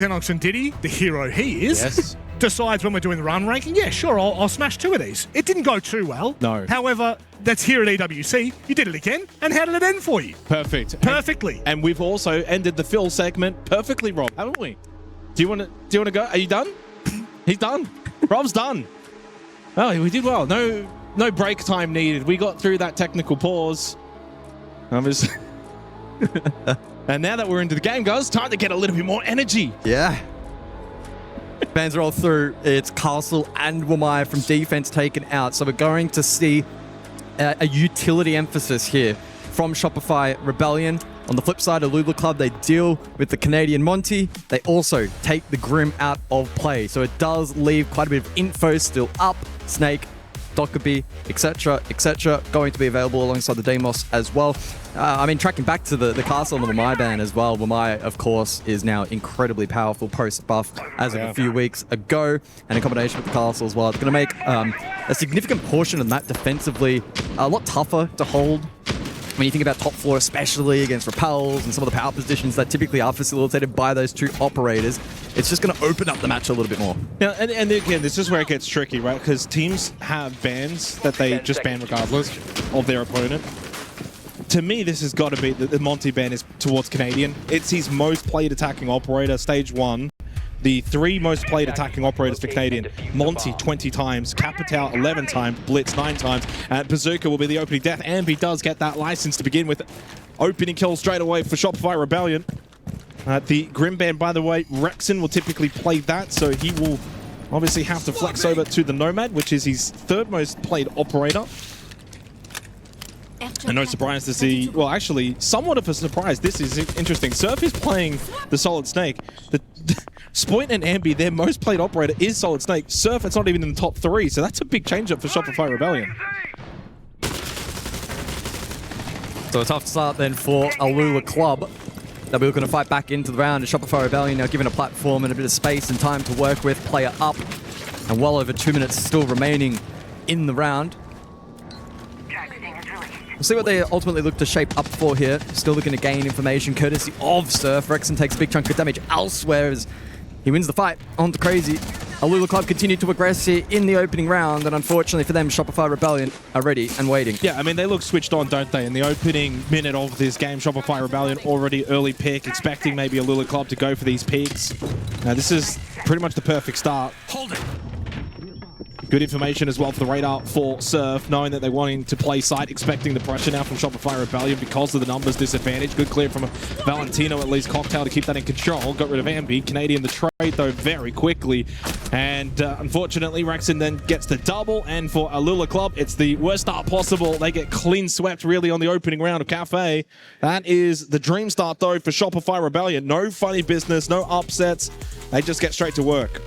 Xenox and Diddy, the hero he is, Yes. decides when we're doing the run ranking, yeah, sure, I'll smash 2 of these. It didn't go too well. No. However, that's here at EWC. You did it again. And how did it end for you? Perfect. Perfectly. And we've also ended the Phil segment perfectly, Rob, haven't we? Do you want to go? Are you done? He's done. Rob's done. Oh, we did well. No break time needed. We got through that technical pause. And now that we're into the game, guys, time to get a little bit more energy. Yeah. Fans roll through. It's Castle and Wamai from defense taken out. So we're going to see a utility emphasis here from Shopify Rebellion. On the flip side, AlUla Club, they deal with the Canadian Monty. They also take the Grim out of play. So it does leave quite a bit of info still up. Snake, Dockerby, etc., etc., going to be available alongside the Deimos as well. Tracking back to the Castle and the Wamai ban as well. Wamai, of course, is now incredibly powerful post-buff as of a few weeks ago. And in combination with the Castle as well, it's going to make a significant portion of that defensively a lot tougher to hold. When you think about top floor, especially against repels and some of the power positions that typically are facilitated by those two operators, it's just going to open up the match a little bit more. Yeah, and again, this is where it gets tricky, right? Because teams have bans that they just ban regardless of their opponent. To me, this has got to be the Monty ban is towards Canadian. It's his most played attacking operator, stage 1. The 3 most played attacking operators for Canadian. Monty 20 times, Capitao 11 times, Blitz 9 times, and Bazooka will be the opening death. Ambi does get that license to begin with. Opening kill straight away for Shopify Rebellion. The Grim Band, by the way, Rexon will typically play that, so he will obviously have to flex over to the Nomad, which is his 3rd most played operator. And no surprise to see, well, actually, somewhat of a surprise. This is interesting. Surf is playing the Solid Snake. The Spoint and Ambi, their most played operator is Solid Snake. Surf, it's not even in the top 3, so that's a big change-up for Shopify Rebellion. So a tough start then for AlUla Club. They'll be looking to fight back into the round. And Shopify Rebellion now given a platform and a bit of space and time to work with. Player up. And well over 2 minutes still remaining in the round. We'll see what they ultimately look to shape up for here. Still looking to gain information courtesy of Surf. Rexon takes a big chunk of damage elsewhere as he wins the fight on to Crazy. AlUla Club continue to aggress here in the opening round, and unfortunately for them, Shopify Rebellion are ready and waiting. Yeah, I mean, they look switched on, don't they? In the opening minute of this game, Shopify Rebellion already early pick, expecting maybe AlUla Club to go for these peaks. Now, this is pretty much the perfect start. Hold it. Good information as well for the radar for Surf, knowing that they're wanting to play side, expecting the pressure now from Shopify Rebellion because of the numbers disadvantage. Good clear from Valentino, at least Cocktail to keep that in control. Got rid of Ambi. Canadian the trade, though, very quickly. And unfortunately, Rexon then gets the double. And for AlUla Club, it's the worst start possible. They get clean swept, really, on the opening round of Cafe. That is the dream start, though, for Shopify Rebellion. No funny business, no upsets. They just get straight to work.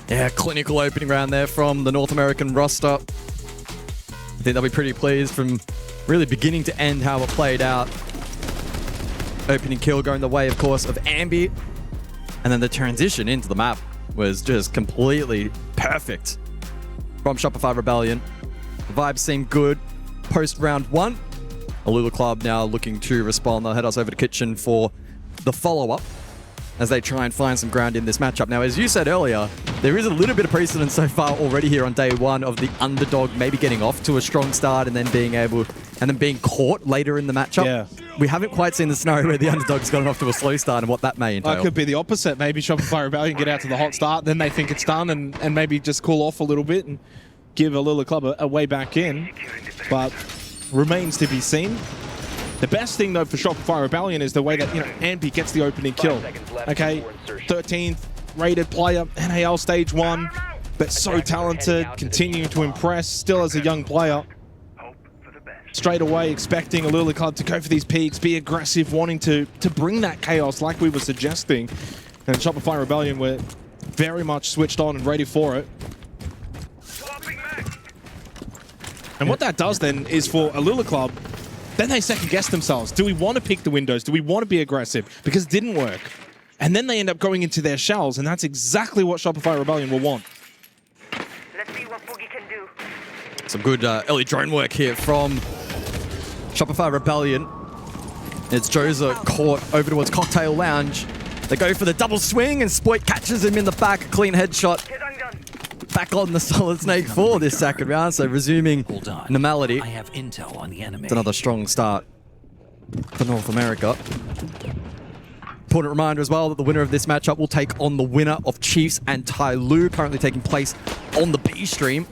Yeah, clinical opening round there from the North American roster. I think they'll be pretty pleased from really beginning to end how it played out. Opening kill going the way, of course, of Ambi. And then the transition into the map was just completely perfect from Shopify Rebellion. The vibes seem good post round 1. AlUla Club now looking to respond. They'll head us over to Kitchen for the follow-up as they try and find some ground in this matchup. Now, as you said earlier, there is a little bit of precedent so far already here on day 1 of the underdog maybe getting off to a strong start and then being caught later in the matchup. Yeah. We haven't quite seen the scenario where the underdog's gotten off to a slow start and what that may entail. It could be the opposite. Maybe Shopify Rebellion get out to the hot start, then they think it's done and maybe just cool off a little bit and give AlUla Club a way back in. But remains to be seen. The best thing, though, for Shopify Rebellion is the way that, Ambi gets the opening kill. Okay, 13th rated player, NAL Stage 1, but so talented, continuing to impress, still as a young player. Straight away expecting AlUla Club to go for these peaks, be aggressive, wanting to bring that chaos like we were suggesting. And Shopify Rebellion were very much switched on and ready for it. And what that does then is for AlUla Club, then they second-guess themselves. Do we want to pick the windows? Do we want to be aggressive? Because it didn't work. And then they end up going into their shells, and that's exactly what Shopify Rebellion will want. Let's see what Boogie can do. Some good early drone work here from Shopify Rebellion. It's Joza caught over towards Cocktail Lounge. They go for the double swing, and Spoit catches him in the back. A clean headshot. Back on the Solid Snake for this second round, so resuming normality. I have intel on the enemy. It's another strong start for North America. Important reminder as well that the winner of this matchup will take on the winner of Chiefs and Tai Lu, currently taking place on the B stream.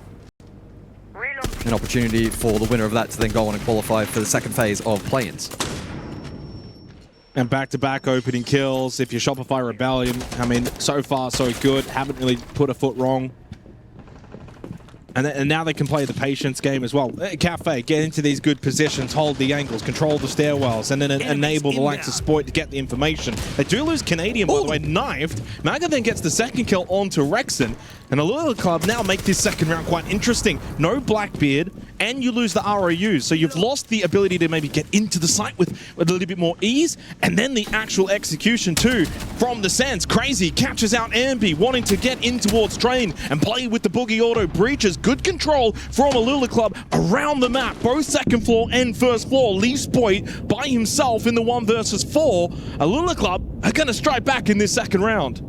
An opportunity for the winner of that to then go on and qualify for the second phase of play-ins. And back-to-back opening kills. If you're Shopify Rebellion, I mean, so far so good. Haven't really put a foot wrong. And now they can play the patience game as well. Cafe, get into these good positions, hold the angles, control the stairwells, and then enable the likes of Spoit to get the information. They do lose Canadian, by the way, knifed. Maga then gets the second kill onto Rexon. And AlUla Club now make this second round quite interesting. No Blackbeard, and you lose the ROU. So you've lost the ability to maybe get into the site with a little bit more ease. And then the actual execution too from the Sands. Crazy catches out Ambi, wanting to get in towards Train and play with the Boogie Auto breaches. Good control from AlUla Club around the map. Both second floor and first floor. Leaves Spoit by himself in the 1 versus 4. AlUla Club are going to strike back in this second round.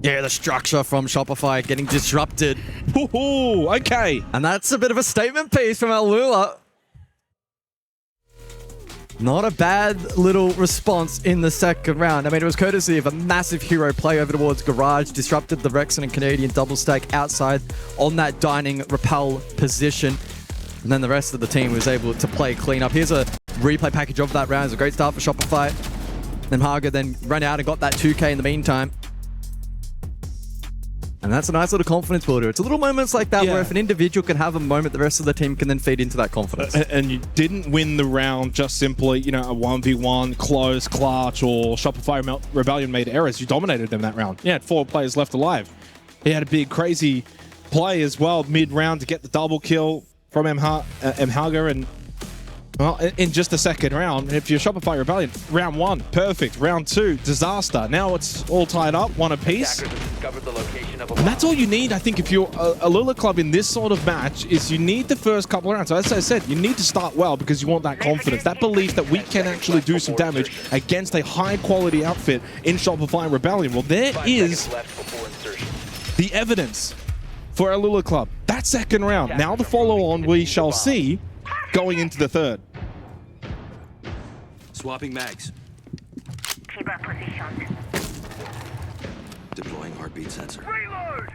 Yeah, the structure from Shopify getting disrupted. Ooh, okay. And that's a bit of a statement piece from AlUla. Not a bad little response in the second round. I mean, it was courtesy of a massive hero play over towards Garage, disrupted the Rexon and Canadian double stack outside on that dining rappel position. And then the rest of the team was able to play clean up. Here's a replay package of that round. It's a great start for Shopify. Then Haga then ran out and got that 2K in the meantime. And that's a nice little confidence builder. It's a little moments like that where if an individual can have a moment, the rest of the team can then feed into that confidence. And you didn't win the round just simply, you know, a 1v1, close, clutch, or Shopify Rebellion made errors. You dominated them that round. You had 4 players left alive. He had a big, crazy play as well mid-round to get the double kill from Mhaga, and well, in just the second round, if you're Shopify Rebellion, round 1, perfect. Round 2, disaster. Now it's all tied up, 1 apiece. And that's all you need, I think, if you're AlUla Club in this sort of match, is you need the first couple of rounds. So as I said, you need to start well because you want that confidence, that belief that we can actually do some damage against a high-quality outfit in Shopify Rebellion. Well, there is the evidence for AlUla Club. That second round. Now the follow-on we shall see going into the third. Swapping mags. Keep our positions. Deploying heartbeat sensor. Reload!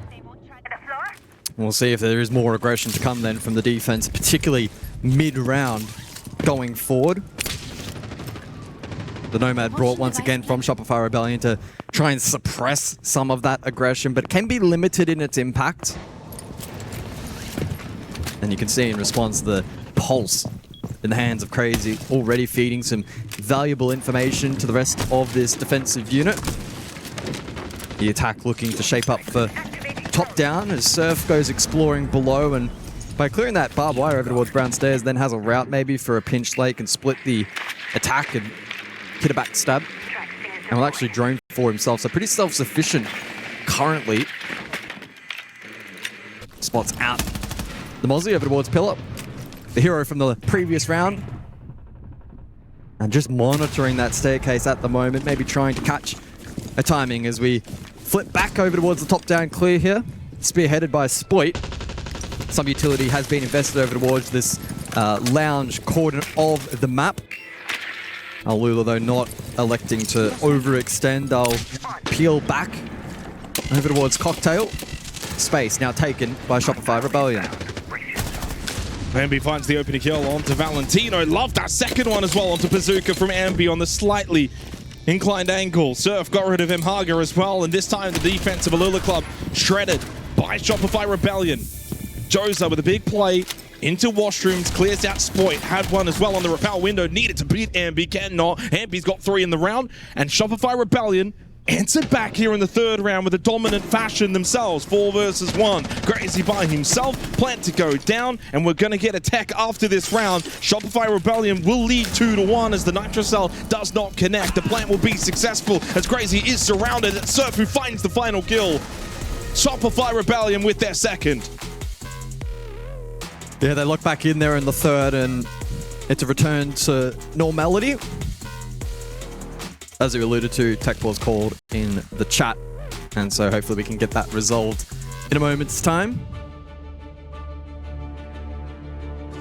They won't try the floor? We'll see if there is more aggression to come then from the defense, particularly mid-round going forward. The Nomad brought once again from Shopify Rebellion to try and suppress some of that aggression, but it can be limited in its impact. And you can see in response the pulse in the hands of Crazy, already feeding some valuable information to the rest of this defensive unit. The attack looking to shape up for top down as Surf goes exploring below, and by clearing that barbed wire over towards Brown Stairs, then has a route maybe for a pinch lake and split the attack and hit a back stab. And will actually drone for himself, so pretty self-sufficient currently. Spots out the Mozzie over towards Pillar, the hero from the previous round. And just monitoring that staircase at the moment, maybe trying to catch a timing as we flip back over towards the top-down clear here. Spearheaded by Spoit. Some utility has been invested over towards this lounge corner of the map. AlUla, though, not electing to overextend. They'll peel back over towards Cocktail. Space now taken by Shopify Rebellion. Ambi finds the opening kill onto Valentino. Love that second one as well onto Bazooka from Ambi on the slightly inclined angle. Surf got rid of Mhaga as well, and this time the defense of AlUla Club shredded by Shopify Rebellion. Joza with a big play into washrooms, clears out Spoit, had one as well on the rappel window, needed to beat Ambi, cannot. Ambi's got 3 in the round, and Shopify Rebellion answered back here in the third round with a dominant fashion themselves. 4 versus 1. Crazy by himself, plant to go down, and we're going to get a tech after this round. Shopify Rebellion will lead 2-1 as the Nitro Cell does not connect. The plant will be successful as Crazy is surrounded. It's Surf who finds the final kill. Shopify Rebellion with their second. Yeah, they lock back in there in the third, and it's a return to normality. as you alluded to, tech pause called in the chat. And so hopefully we can get that resolved in a moment's time.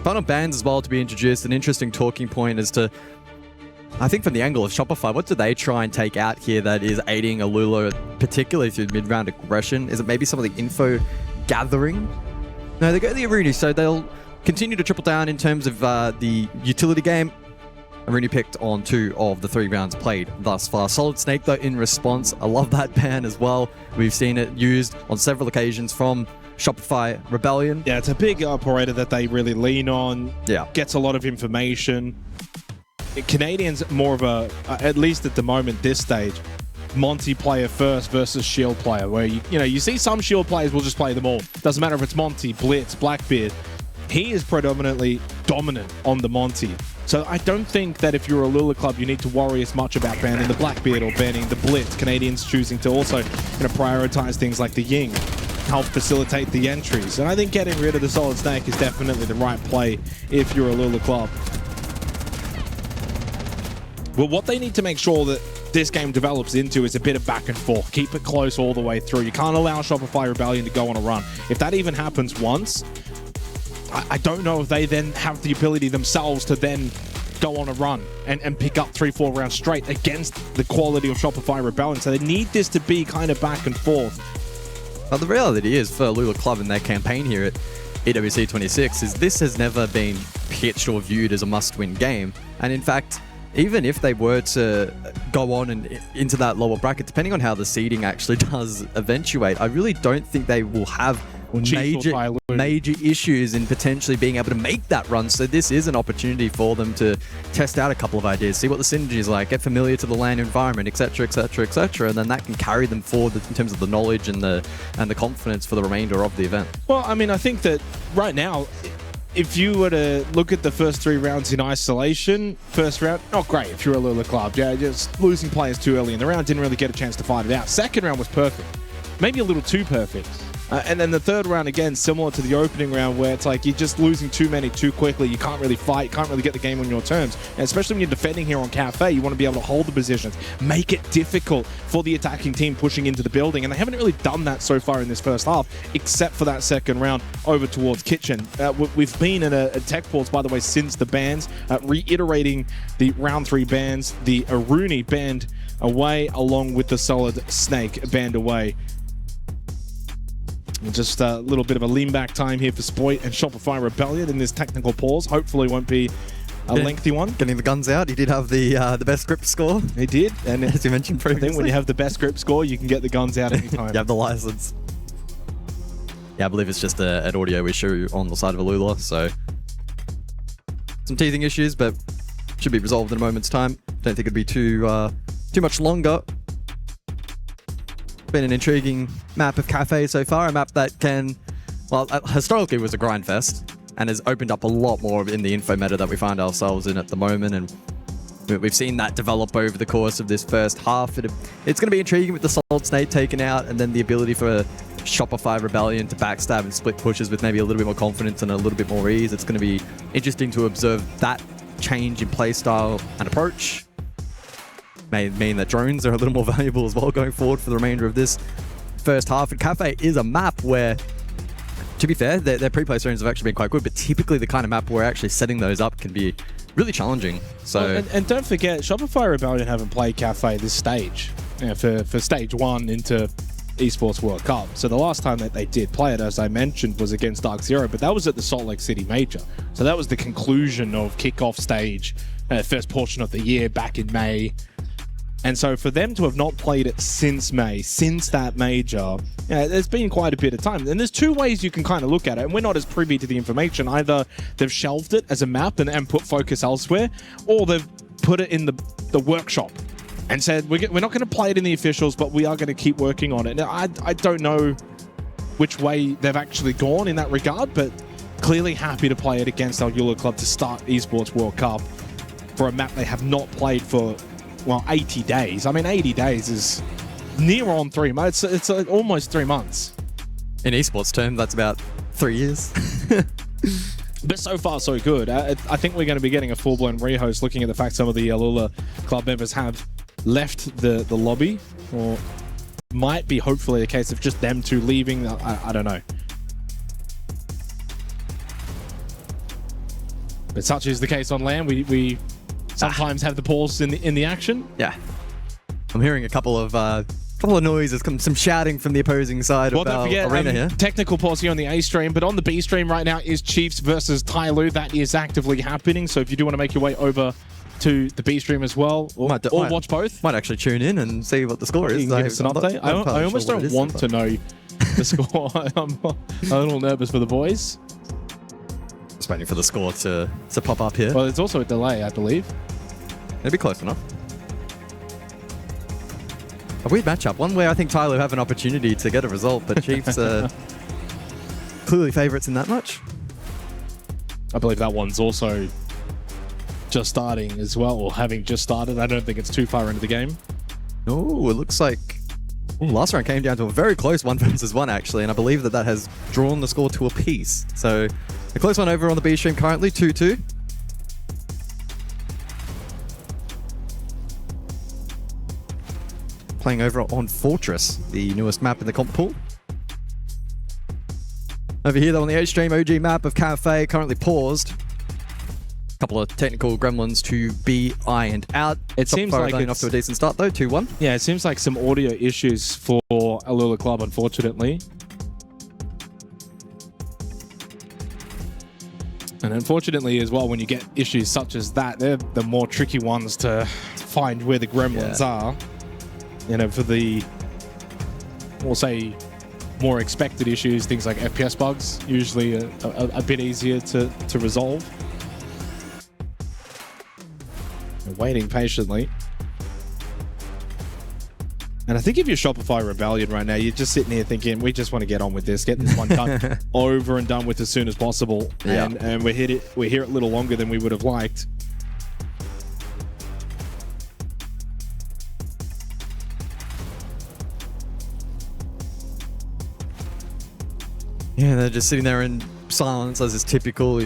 Final bans as well to be introduced. An interesting talking point as to, I think from the angle of Shopify, what do they try and take out here that is aiding AlUla, particularly through mid-round aggression? Is it maybe some of the info gathering? No, they go the Aruni, so they'll continue to triple down in terms of the utility game. Aruni picked on 2 of the 3 rounds played thus far. Solid Snake, though, in response. I love that ban as well. We've seen it used on several occasions from Shopify Rebellion. Yeah, it's a big operator that they really lean on. Yeah. Gets a lot of information. Canadians more of a, at least at the moment, this stage, Monty player first versus Shield player, where you see some Shield players will just play them all. Doesn't matter if it's Monty, Blitz, Blackbeard. He is predominantly dominant on the Monty. So I don't think that if you're a AlUla club, you need to worry as much about banning the Blackbeard or banning the Blitz. Canadians choosing to also prioritize things like the Ying, help facilitate the entries. And I think getting rid of the Solid Snake is definitely the right play if you're a AlUla club. Well, what they need to make sure that this game develops into is a bit of back and forth. Keep it close all the way through. You can't allow Shopify Rebellion to go on a run. If that even happens once, I don't know if they then have the ability themselves to then go on a run and pick up 3-4 rounds straight against the quality of Shopify Rebellion. So they need this to be kind of back and forth. Well, the reality is for AlUla Club and their campaign here at EWC 26 is this has never been pitched or viewed as a must-win game. And in fact, even if they were to go on and into that lower bracket, depending on how the seeding actually does eventuate, I really don't think they will have major issues in potentially being able to make that run. So this is an opportunity for them to test out a couple of ideas, see what the synergy is like, get familiar to the LAN environment, etc., etc., etc., and then that can carry them forward in terms of the knowledge and the confidence for the remainder of the event. Well, I mean, I think that right now, if you were to look at the first 3 rounds in isolation, first round, not great if you're a AlUla club. Yeah, just losing players too early in the round, didn't really get a chance to fight it out. Second round was perfect. Maybe a little too perfect. And then the third round, again, similar to the opening round, where it's like you're just losing too many too quickly. You can't really fight. You can't really get the game on your terms. And especially when you're defending here on Cafe, you want to be able to hold the positions, make it difficult for the attacking team pushing into the building. And they haven't really done that so far in this first half, except for that second round over towards Kitchen. We've been in a tech pause, by the way, since the bans, reiterating the round 3 bans, the Aruni banned away, along with the Solid Snake banned away. Just a little bit of a lean back time here for Spoit and Shopify Rebellion in this technical pause. Hopefully it won't be a lengthy one. Getting the guns out. He did have the best grip score. He did. And as you mentioned previously, I think when you have the best grip score, you can get the guns out anytime. You have the license. Yeah, I believe it's just an audio issue on the side of AlUla, so some teething issues, but should be resolved in a moment's time. Don't think it'd be too much longer. Been an intriguing map of Cafe so far, a map that can, well, historically was a grind fest and has opened up a lot more in the info meta that we find ourselves in at the moment, and we've seen that develop over the course of this first half. It's going to be intriguing with the Solid Snake taken out, and then the ability for Shopify Rebellion to backstab and split pushes with maybe a little bit more confidence and a little bit more ease. It's going to be interesting to observe that change in playstyle and approach. May mean that drones are a little more valuable as well going forward for the remainder of this first half. And Cafe is a map where, to be fair, their pre-play zones have actually been quite good, but typically the kind of map where actually setting those up can be really challenging. So well, and don't forget, Shopify Rebellion haven't played Cafe this stage, for stage 1 into Esports World Cup. So the last time that they did play it, as I mentioned, was against Dark Zero, but that was at the Salt Lake City Major. So that was the conclusion of kickoff stage, first portion of the year back in May. And so for them to have not played it since May, since that major, there's been quite a bit of time. And there's 2 ways you can kind of look at it, and we're not as privy to the information. Either they've shelved it as a map and put focus elsewhere, or they've put it in the workshop and said, we're not going to play it in the officials, but we are going to keep working on it. Now, I don't know which way they've actually gone in that regard, but clearly happy to play it against AlUla Club to start Esports World Cup for a map they have not played for, well, 80 days. I mean, 80 days is near on 3 months. It's almost 3 months. In esports term, that's about 3 years. But so far, so good. I think we're going to be getting a full-blown rehost looking at the fact some of the AlUla club members have left the lobby, or might be hopefully a case of just them two leaving. I don't know. But such is the case on land. We sometimes have the pause in the action. Yeah. I'm hearing a couple of noises, some shouting from the opposing side Well, of don't our forget, arena here. technical pause here on the A stream, but on the B stream right now is Chiefs versus Tyloo. That is actively happening, so if you do want to make your way over to the B stream as well, or watch both. Might actually tune in and see what the score is. You can give us an update. I almost don't want to know the score. I'm a little nervous for the boys. Just waiting for the score to pop up here. Well, there's also a delay, I believe. It'll be close enough. A weird matchup. One where I think Tyler have an opportunity to get a result, but Chiefs are clearly favourites in that much. I believe that one's also just starting as well, or having just started. I don't think it's too far into the game. Oh, it looks like last round came down to a very close 1 versus 1 actually, and I believe that has drawn the score to a piece. So a close one over on the B stream currently, 2-2. Playing over on Fortress, the newest map in the comp pool. Over here though on the H stream, OG map of Cafe currently paused. Couple of technical gremlins to be ironed out. It seems like it's off to a decent start though, 2-1. Yeah, it seems like some audio issues for AlUla Club, unfortunately. And unfortunately as well, when you get issues such as that, they're the more tricky ones to find where the gremlins are. You know, for the, we'll say, more expected issues, things like FPS bugs, usually a bit easier to resolve. We're waiting patiently. And I think if you're Shopify Rebellion right now, you're just sitting here thinking, we just want to get on with this, get this one done over and done with as soon as possible. Yeah. And we're here a little longer than we would have liked. Yeah, they're just sitting there in silence as is typical.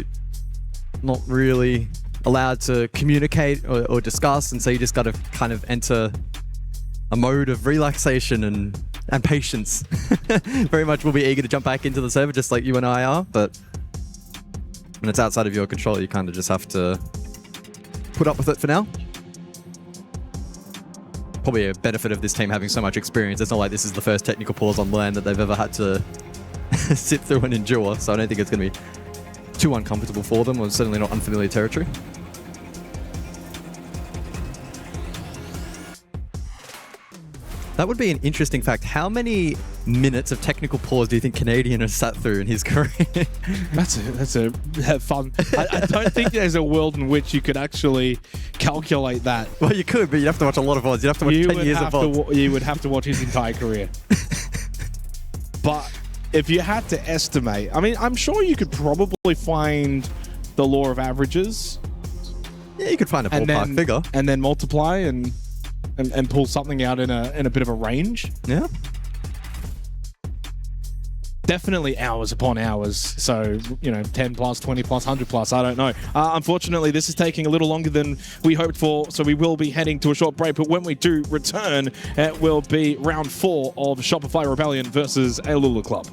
Not really allowed to communicate or discuss, and so you just got to kind of enter a mode of relaxation and patience. Very much will be eager to jump back into the server just like you and I are, but when it's outside of your control, you kind of just have to put up with it for now. Probably a benefit of this team having so much experience. It's not like this is the first technical pause on land that they've ever had to sit through and endure, so I don't think it's going to be too uncomfortable for them, or certainly not unfamiliar territory. That would be an interesting fact. How many minutes of technical pause do you think Canadian has sat through in his career? That's a fun. I don't think there's a world in which you could actually calculate that. Well, you could, but you'd have to watch a lot of VODs. You'd have to watch 10 years of VODs. You would have to watch his entire career. But if you had to estimate, I mean, I'm sure you could probably find the law of averages. Yeah, you could find a ballpark figure. And then multiply and pull something out in a bit of a range. Yeah. Definitely hours upon hours. So, 10 plus, 20 plus, 100 plus, I don't know. Unfortunately, this is taking a little longer than we hoped for, so we will be heading to a short break. But when we do return, it will be round 4 of Shopify Rebellion versus AlUla Club.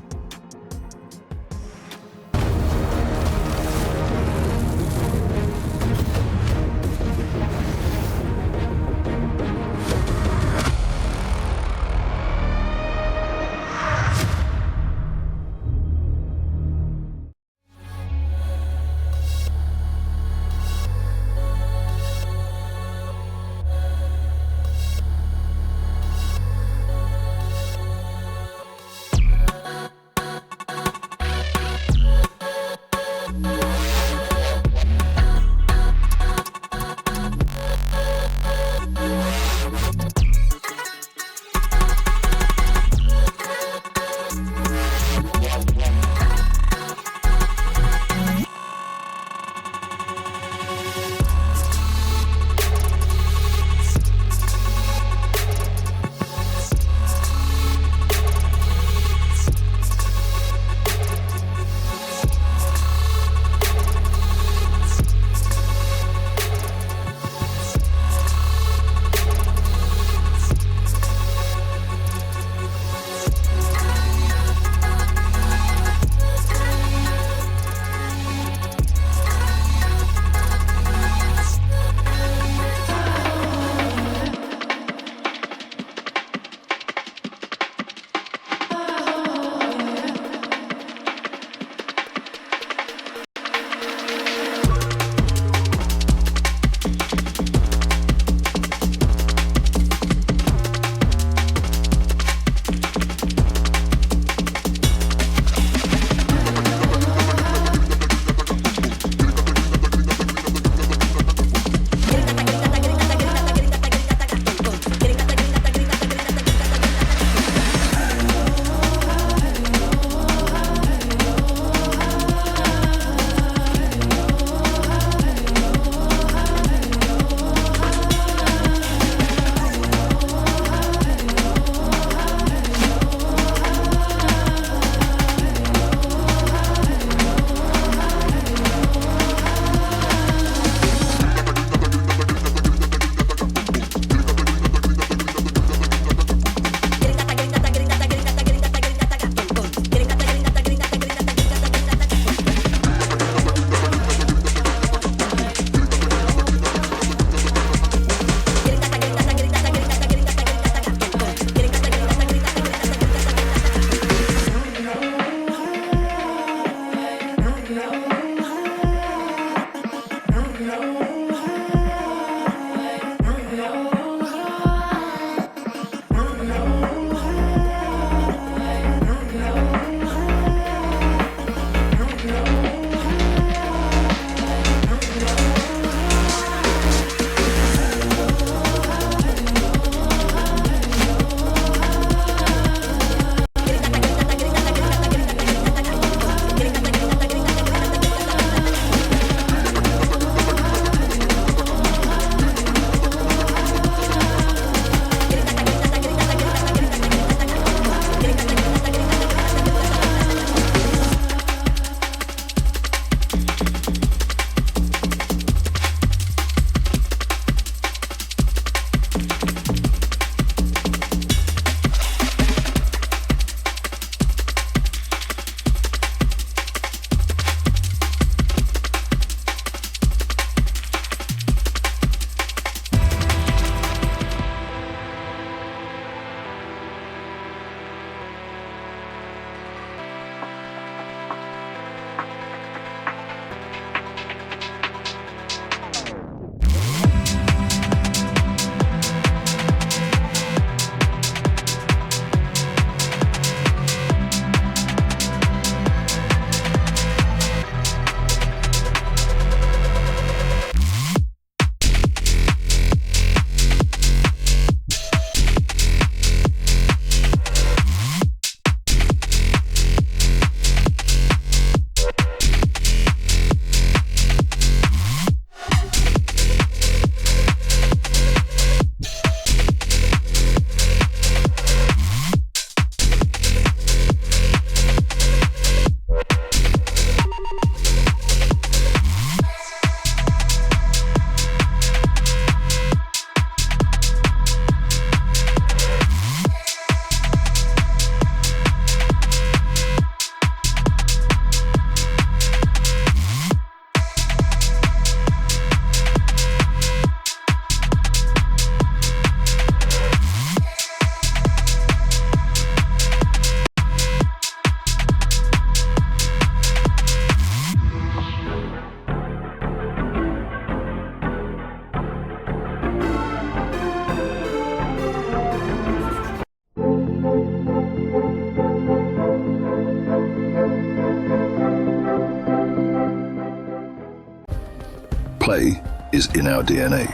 Play is in our DNA.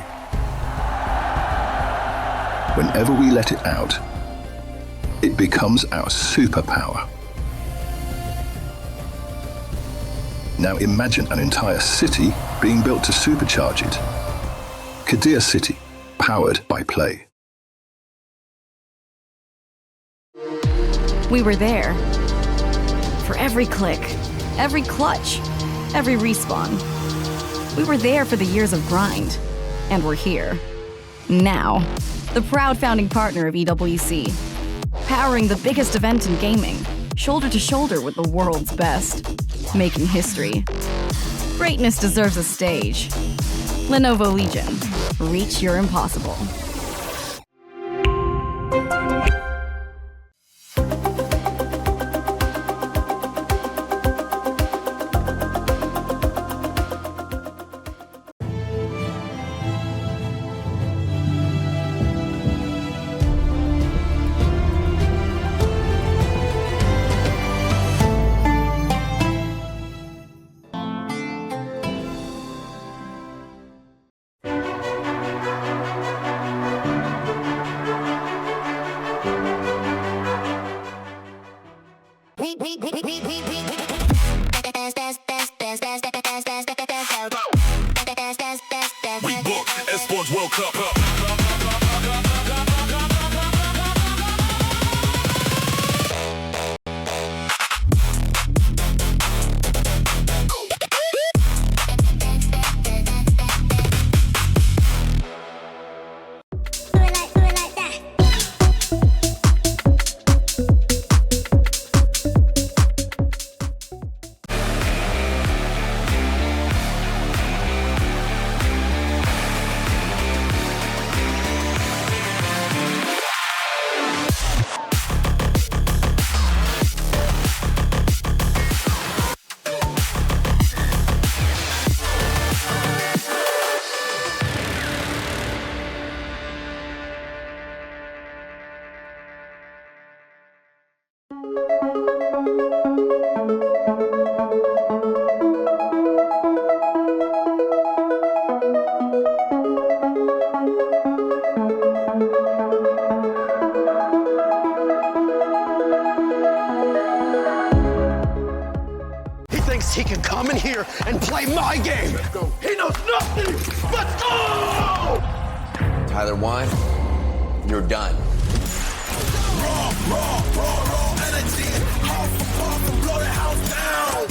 Whenever we let it out, it becomes our superpower. Now imagine an entire city being built to supercharge it. Kadir City, powered by Play. We were there. For every click, every clutch, every respawn. We were there for the years of grind. And we're here. Now. The proud founding partner of EWC. Powering the biggest event in gaming. Shoulder to shoulder with the world's best. Making history. Greatness deserves a stage. Lenovo Legion. Reach your impossible. Esports World Cup. He can come in here and play my game. He knows nothing. Let's go! Tyler Wine, you're done. Raw energy. House of blow the house down.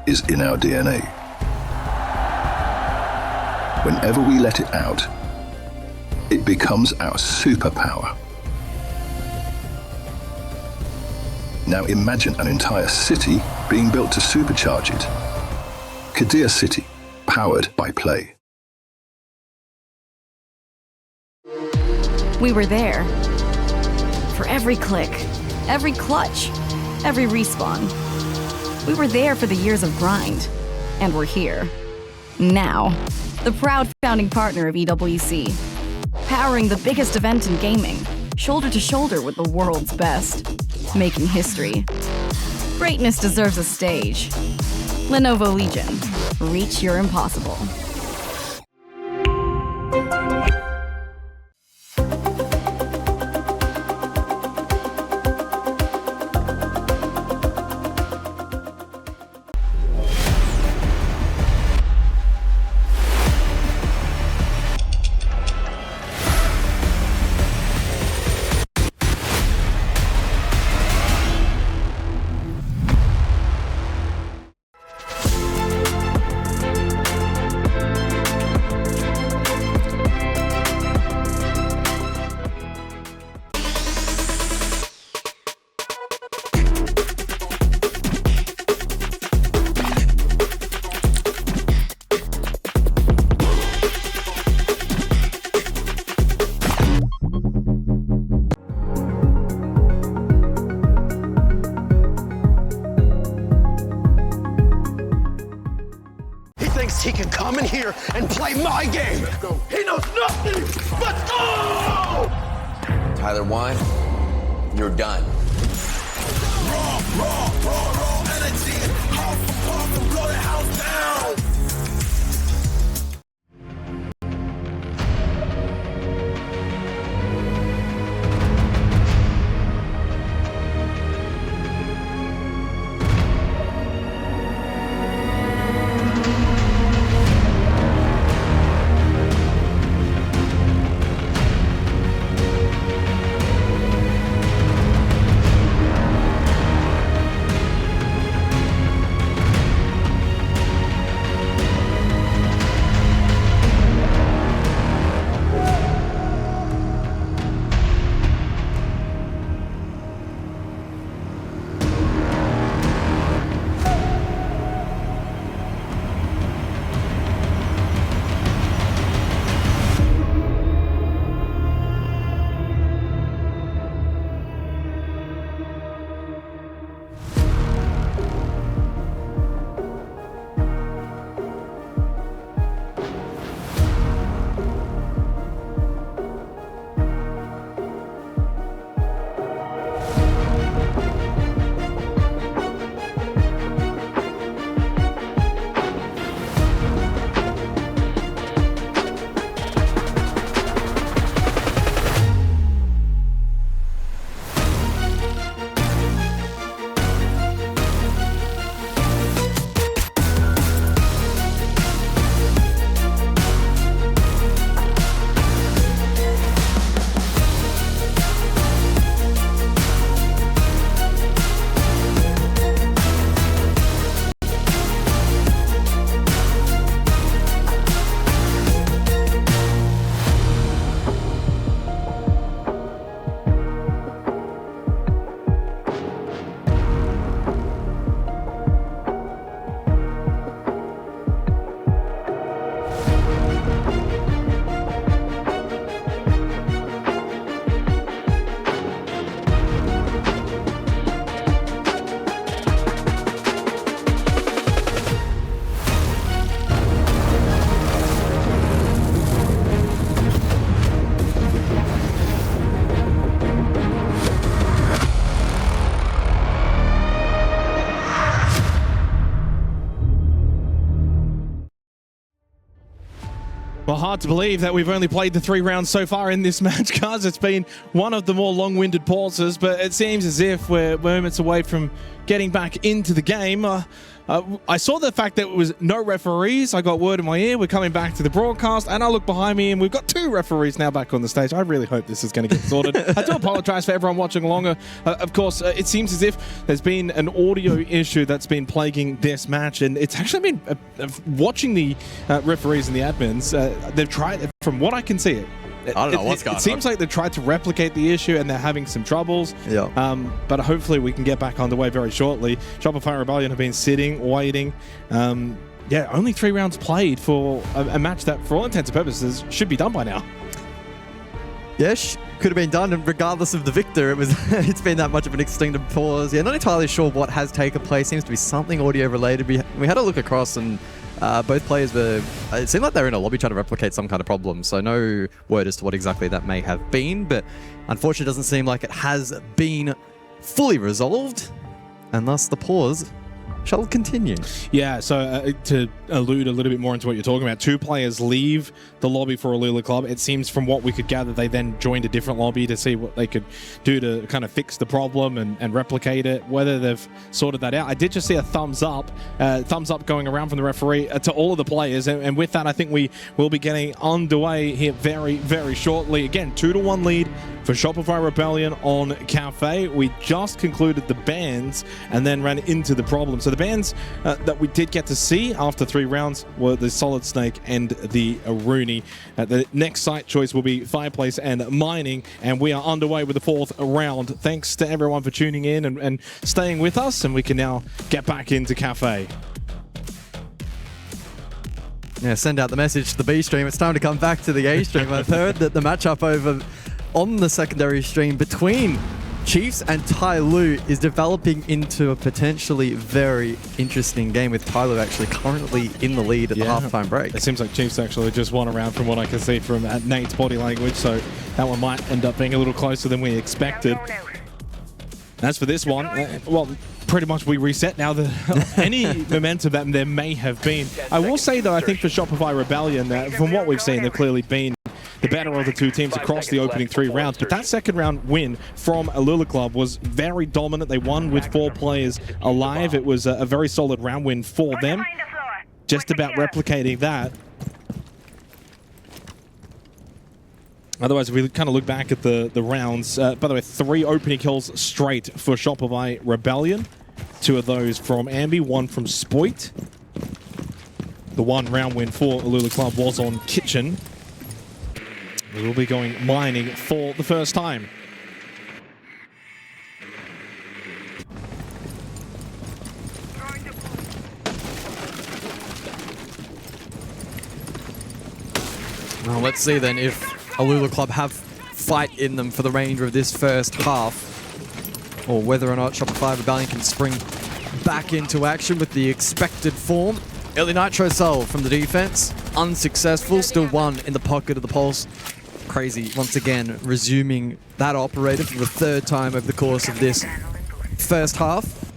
is in our DNA. Whenever we let it out, it becomes our superpower. Now imagine an entire city being built to supercharge it. Kadir City, powered by play. We were there. For every click, every clutch, every respawn. We were there for the years of grind. And we're here. Now. The proud founding partner of EWC. Powering the biggest event in gaming. Shoulder to shoulder with the world's best. Making history. Greatness deserves a stage. Lenovo Legion. Reach your impossible. He can come in here and play my game. He knows nothing but go! Tyler Wine, you're done. Raw energy. House for pop, blow the house down. Well, hard to believe that we've only played the 3 rounds so far in this match, guys. It's been one of the more long-winded pauses, but it seems as if we're moments away from getting back into the game. I saw the fact that it was no referees. I got word in my ear. We're coming back to the broadcast, and I look behind me, and we've got 2 referees now back on the stage. I really hope this is going to get sorted. I do apologize for everyone watching along. Of course, it seems as if there's been an audio issue that's been plaguing this match, and it's actually been watching the referees and the admins. They've tried, from what I can see, I don't know what's going on. It seems like they've tried to replicate the issue and they're having some troubles. Yeah. But hopefully we can get back underway very shortly. Shopify Rebellion have been sitting, waiting. Yeah, only 3 rounds played for a match that, for all intents and purposes, should be done by now. Yes, could have been done, and regardless of the victor, it's been that much of an extended pause. Yeah, not entirely sure what has taken place. Seems to be something audio related. We had a look across, and both players were. It seemed like they were in a lobby trying to replicate some kind of problem. So no word as to what exactly that may have been, but unfortunately, it doesn't seem like it has been fully resolved, and thus the pause shall continue. Yeah, so to allude a little bit more into what you're talking about, 2 players leave the lobby for AlUla Club. It seems from what we could gather, they then joined a different lobby to see what they could do to kind of fix the problem and replicate it, whether they've sorted that out. I did just see a thumbs up going around from the referee to all of the players, and with that, I think we will be getting underway here very, very shortly. Again, 2-1 lead for Shopify Rebellion on Cafe. We just concluded the bans and then ran into the problem. So the bans that we did get to see after 3 rounds were the Solid Snake and the Rooney. The next site choice will be Fireplace and Mining, and we are underway with the 4th round. Thanks to everyone for tuning in and staying with us, and we can now get back into Cafe. Yeah, send out the message to the B stream. It's time to come back to the A stream. I've heard that the matchup over on the secondary stream between Chiefs and Tai Lu is developing into a potentially very interesting game, with Tai Lu actually currently in the lead at the halftime break. It seems like Chiefs actually just won around from what I can see from Nate's body language, so that one might end up being a little closer than we expected. As for this one, well, pretty much we reset now. Any momentum that there may have been. I will say, though, I think for Shopify Rebellion, from what we've seen, they've clearly been the better of the 2 teams across the opening 3 rounds. But that second round win from AlUla Club was very dominant. They won with 4 players alive. It was a very solid round win for them. Just about replicating that. Otherwise, if we kind of look back at the rounds, by the way, 3 opening kills straight for Shopify Rebellion. 2 of those from Ambi, 1 from Spoit. The 1 round win for AlUla Club was on Kitchen. We will be going mining for the first time. Well, let's see then if AlUla Club have fight in them for the remainder of this first half, or whether or not Shopify Rebellion can spring back into action with the expected form. Early Nitro Cell from the defense, unsuccessful, still 1 in the pocket of the Pulse. Crazy, once again, resuming that operator for the 3rd time over the course of this first half.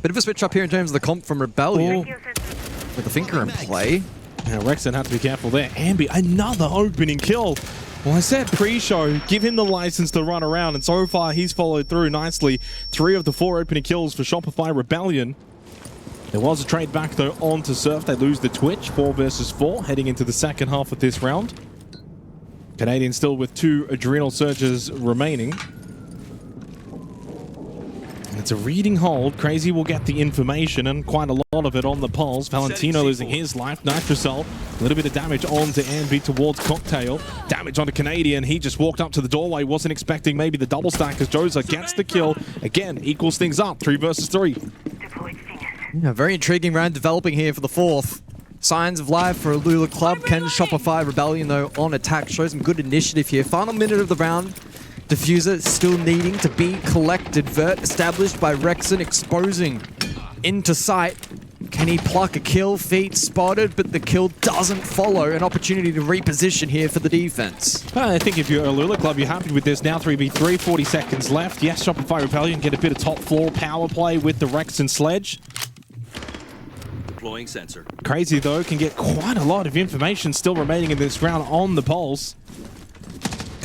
Bit of a switch up here in terms of the comp from Rebellion, with the Thinker in play. Now, Rexon had to be careful there. Ambi, another opening kill. Well, I said pre-show, give him the license to run around, and so far he's followed through nicely. 3 of the 4 opening kills for Shopify Rebellion. There was a trade back, though, on to Surf. They lose the Twitch, 4 versus 4, heading into the second half of this round. Canadian still with 2 Adrenal Surges remaining. It's a reading hold. Crazy will get the information, and quite a lot of it on the pulse. Valentino losing his life. Nitrocell, a little bit of damage onto Ambi towards Cocktail. Damage onto Canadian. He just walked up to the doorway. Wasn't expecting maybe the double stack as Joza gets the kill. Again, equals things up. 3 versus 3. Yeah, very intriguing round developing here for the 4th. Signs of life for AlUla Club. Can Shopify Rebellion, though, on attack. Show some good initiative here. Final minute of the round. Diffuser still needing to be collected. Vert established by Rexon, exposing into sight. Can he pluck a kill? Feet spotted, but the kill doesn't follow. An opportunity to reposition here for the defense. I think if you're AlUla Club, you're happy with this. Now 3v3, 40 seconds left. Yes, Shopify Rebellion get a bit of top floor power play with the Rexon Sledge. Deploying sensor. Crazy, though, can get quite a lot of information still remaining in this round on the pulse.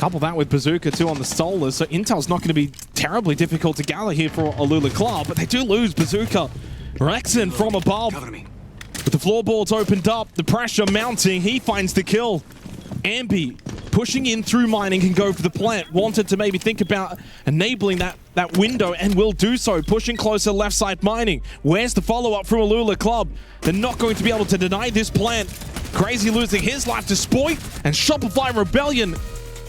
Couple that with Bazooka too on the Solars, so intel's not going to be terribly difficult to gather here for AlUla Club, but they do lose Bazooka. Rexon from above. With the floorboards opened up, the pressure mounting, he finds the kill. Ambi pushing in through mining can go for the plant. Wanted to maybe think about enabling that window and will do so. Pushing closer left side mining. Where's the follow-up from AlUla Club? They're not going to be able to deny this plant. Crazy losing his life to Spoit, and Shopify Rebellion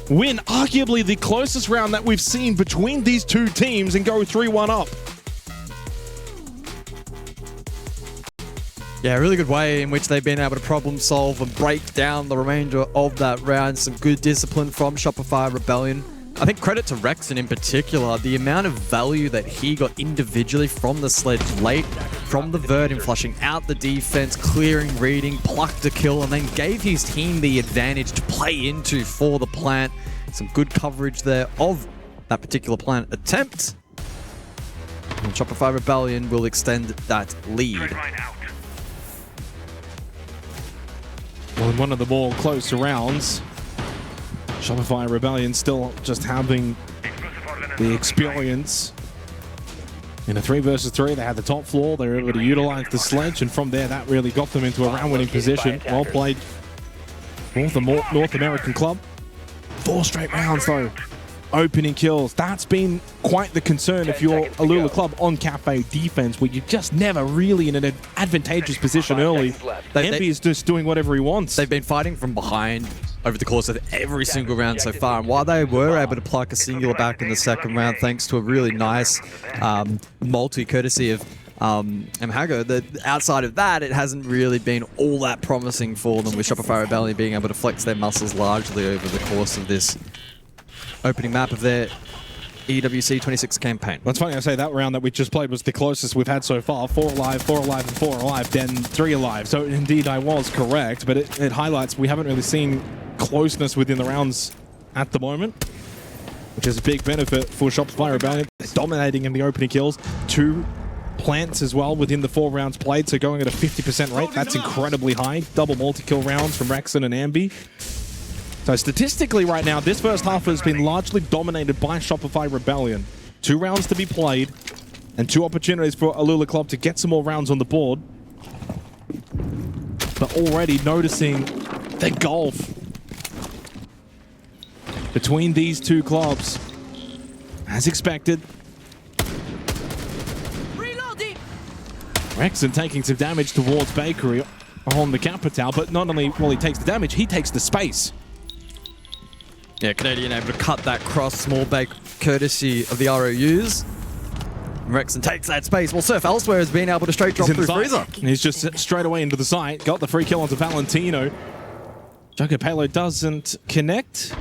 win arguably the closest round that we've seen between these two teams and go 3-1 up. Yeah, a really good way in which they've been able to problem solve and break down the remainder of that round. Some good discipline from Shopify Rebellion. I think credit to Rexon in particular, the amount of value that he got individually from the sledge late, from the vert and flushing out the defense, clearing, reading, plucked a kill, and then gave his team the advantage to play into for the plant. Some good coverage there of that particular plant attempt. And Shopify Rebellion will extend that lead. Well, in one of the more closer rounds, Shopify Rebellion still just having the experience. In a 3 versus 3, they had the top floor, they were able to utilize the sledge, and from there that really got them into a round-winning position. Well played, North American club. 4 straight rounds though. Opening kills. That's been quite the concern if you're AlUla Club on Cafe defense, where you're just never really in an advantageous position early. Ambi is just doing whatever he wants. They've been fighting from behind over the course of every single round so far, and while they were able to pluck a singular back in the second round thanks to a really nice multi courtesy of Mhago, outside of that, it hasn't really been all that promising for them, with Shopify Rebellion being able to flex their muscles largely over the course of this opening map of their EWC 26 campaign. Well, it's funny I say that round that we just played was the closest we've had so far. 4 alive, 4 alive, and 4 alive, then 3 alive. So indeed I was correct, but it highlights we haven't really seen closeness within the rounds at the moment, which is a big benefit for Shopify Rebellion. They're dominating in the opening kills. 2 plants as well within the 4 rounds played, so going at a 50% rate, that's incredibly high. Double multi-kill rounds from Rexon and Ambi. So statistically right now, this first half has been largely dominated by Shopify Rebellion. 2 rounds to be played, and 2 opportunities for AlUla Club to get some more rounds on the board. But already noticing the gulf between these 2 clubs. As expected. Reloading. Rexon taking some damage towards Bakery on the Capital, but not only will he takes the damage, he takes the space. Yeah, Canadian able to cut that cross small bake courtesy of the ROUs. Rexon takes that space. Well, Surf elsewhere has been able to straight drop through Freezer. And he's just straight away into the site. Got the free kill onto Valentino. Jugger payload doesn't connect.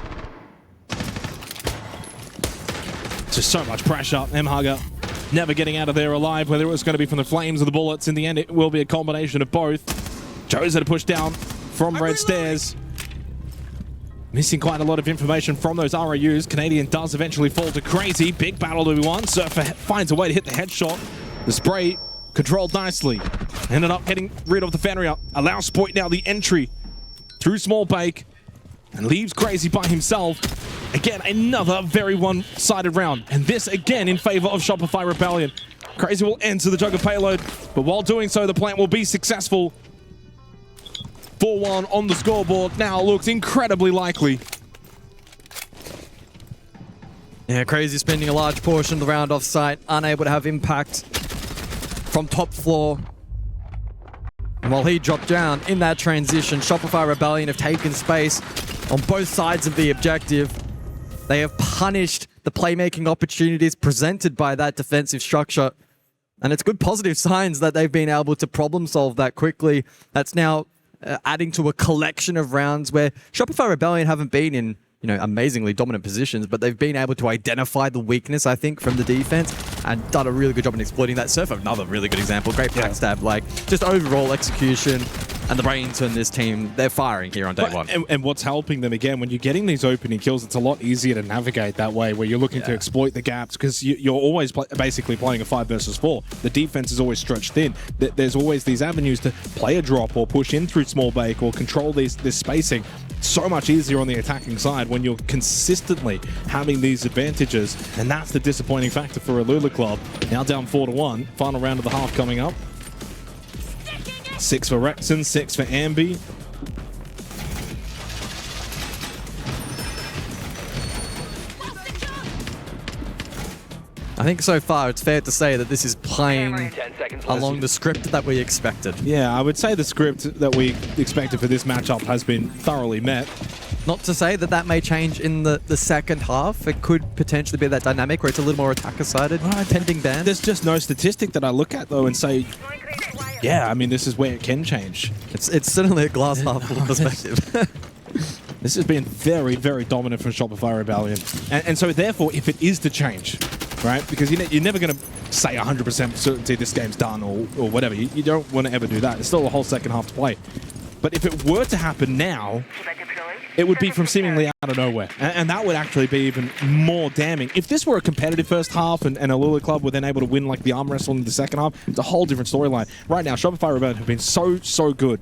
Just so much pressure. Mhaga never getting out of there alive, whether it was going to be from the flames or the bullets. In the end, it will be a combination of both. Joe's had to push down from Red Stairs. Missing quite a lot of information from those ROUs. Canadian does eventually fall to Crazy. Big battle to be won. Surfer finds a way to hit the headshot. The spray controlled nicely. Ended up getting rid of the Fenrir. Allows Spoit now the entry through Small Bake and leaves Crazy by himself. Again, another very one-sided round. And this again in favor of Shopify Rebellion. Crazy will enter the Jugger payload, but while doing so, the plant will be successful. 4-1 on the scoreboard now looks incredibly likely. Yeah, Crazy spending a large portion of the round off site, unable to have impact from top floor. And while he dropped down in that transition, Shopify Rebellion have taken space on both sides of the objective. They have punished the playmaking opportunities presented by that defensive structure. And it's good positive signs that they've been able to problem solve that quickly. That's now adding to a collection of rounds where Shopify Rebellion haven't been in, amazingly dominant positions, but they've been able to identify the weakness, I think, from the defense and done a really good job in exploiting that. Surf, another really good example. Great backstab, just overall execution and the brains in this team. They're firing here on day one. And what's helping them, again, when you're getting these opening kills, it's a lot easier to navigate that way, where you're looking to exploit the gaps, because you're always basically playing a 5 versus 4. The defense is always stretched thin. There's always these avenues to play a drop or push in through Small Bake or control this spacing. so much easier on the attacking side when you're consistently having these advantages, and that's the disappointing factor for AlUla Club. Now down 4-1, final round of the half coming up. 6 for Rexon, 6 for Ambi. I think so far it's fair to say that this is playing along the script that we expected. Yeah, I would say the script that we expected for this matchup has been thoroughly met. Not to say that that may change in the second half. It could potentially be that dynamic where it's a little more attacker-sided, pending ban. There's just no statistic that I look at, though, and say, yeah, I mean, this is where it can change. It's certainly a glass half full perspective. This has been very, very dominant from Shopify Rebellion. And so, therefore, if it is to change, right, because you're never going to say 100% certainty this game's done or whatever. You don't want to ever do that. There's still a whole second half to play. But if it were to happen now, it would be from seemingly out of nowhere. And that would actually be even more damning. If this were a competitive first half and AlUla Club were then able to win like the arm wrestle in the second half, it's a whole different storyline. Right now, Shopify Rebellion have been so good.